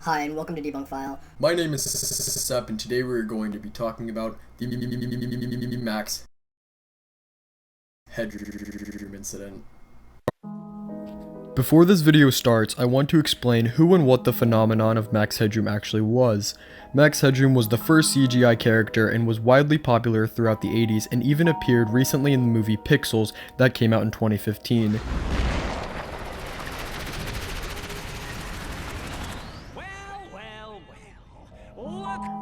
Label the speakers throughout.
Speaker 1: Hi, and welcome to Debunk File.
Speaker 2: My name is Sep, and today we're going to be talking about the Max Headroom incident. Before this video starts, I want to explain who and what the phenomenon of Max Headroom actually was. Max Headroom was the first CGI character and was widely popular throughout the 80s and even appeared recently in the movie Pixels that came out in 2015.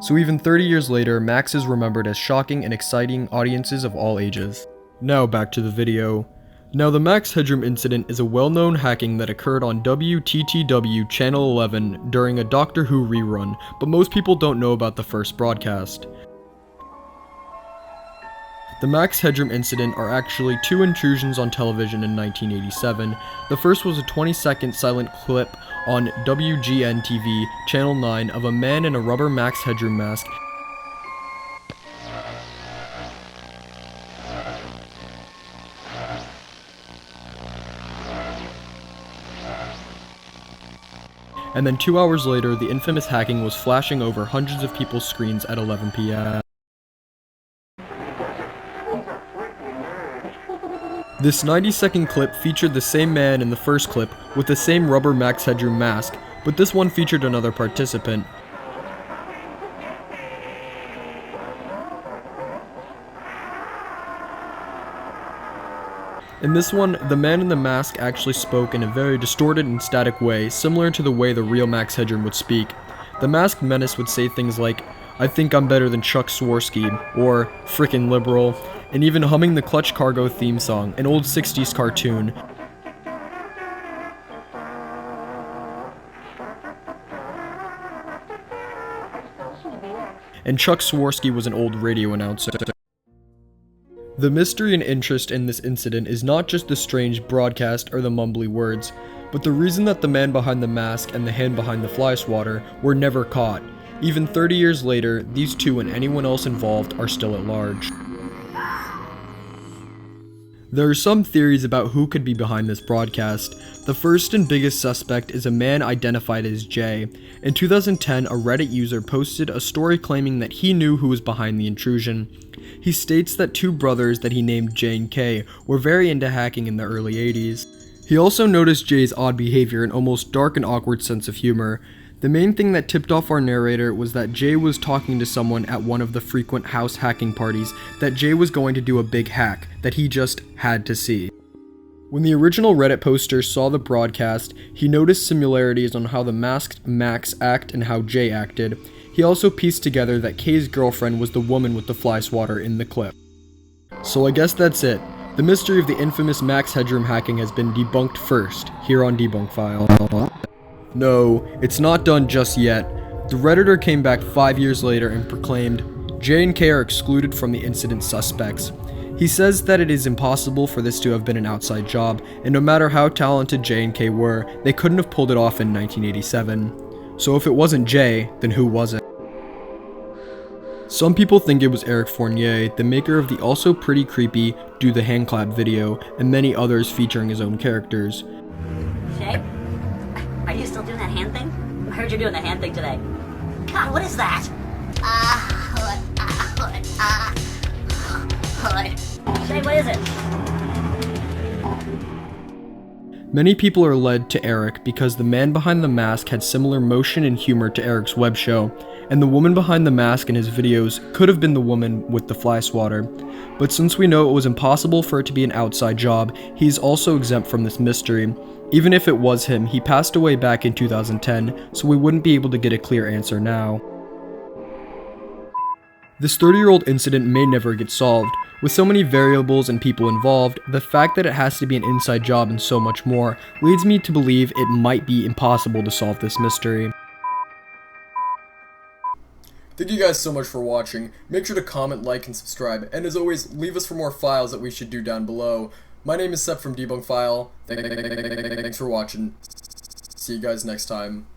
Speaker 2: So even 30 years later, Max is remembered as shocking and exciting audiences of all ages. Now back to the video. Now the Max Headroom incident is a well-known hacking that occurred on WTTW Channel 11 during a Doctor Who rerun, but most people don't know about the first broadcast. The Max Headroom incident are actually two intrusions on television in 1987. The first was a 20-second silent clip on WGN-TV Channel 9 of a man in a rubber Max Headroom mask and then 2 hours later, the infamous hacking was flashing over hundreds of people's screens at 11 p.m. This 90-second clip featured the same man in the first clip with the same rubber Max Headroom mask, but this one featured another participant. In this one, the man in the mask actually spoke in a very distorted and static way, similar to the way the real Max Headroom would speak. The masked menace would say things like, "I think I'm better than Chuck Swirsky," or "frickin' liberal," and even humming the Clutch Cargo theme song, an old 60s cartoon. And Chuck Swirsky was an old radio announcer. The mystery and interest in this incident is not just the strange broadcast or the mumbly words, but the reason that the man behind the mask and the hand behind the fly swatter were never caught. Even 30 years later, these two and anyone else involved are still at large. There are some theories about who could be behind this broadcast. The first and biggest suspect is a man identified as Jay. In 2010, a Reddit user posted a story claiming that he knew who was behind the intrusion. He states that two brothers that he named Jay and Kay were very into hacking in the early 80s. He also noticed Jay's odd behavior and almost dark and awkward sense of humor. The main thing that tipped off our narrator was that Jay was talking to someone at one of the frequent house hacking parties that Jay was going to do a big hack that he just had to see. When the original Reddit poster saw the broadcast, he noticed similarities on how the masked Max acted and how Jay acted. He also pieced together that Kay's girlfriend was the woman with the fly swatter in the clip. So I guess that's it. The mystery of the infamous Max Headroom hacking has been debunked first, here on Debunk File. No, it's not done just yet. The Redditor came back 5 years later and proclaimed, J and K are excluded from the incident suspects. He says that it is impossible for this to have been an outside job, and no matter how talented J and K were, they couldn't have pulled it off in 1987. So if it wasn't Jay, then who was it? Some people think it was Eric Fournier, the maker of the also pretty creepy Do the Hand Clap video, and many others featuring his own characters.
Speaker 3: Shay? Are you still doing that hand thing? I heard you're doing the hand thing today. God, what is that? Shay, what is it?
Speaker 2: Many people are led to Eric because the man behind the mask had similar motion and humor to Eric's web show, and the woman behind the mask in his videos could have been the woman with the fly swatter. But since we know it was impossible for it to be an outside job, he's also exempt from this mystery. Even if it was him, he passed away back in 2010, so we wouldn't be able to get a clear answer now. This 30-year-old incident may never get solved. With so many variables and people involved, the fact that it has to be an inside job and so much more leads me to believe it might be impossible to solve this mystery. Thank you guys so much for watching. Make sure to comment, like, and subscribe. And as always, leave us for more files that we should do down below. My name is Sep from Debunk File. Thanks for watching. See you guys next time.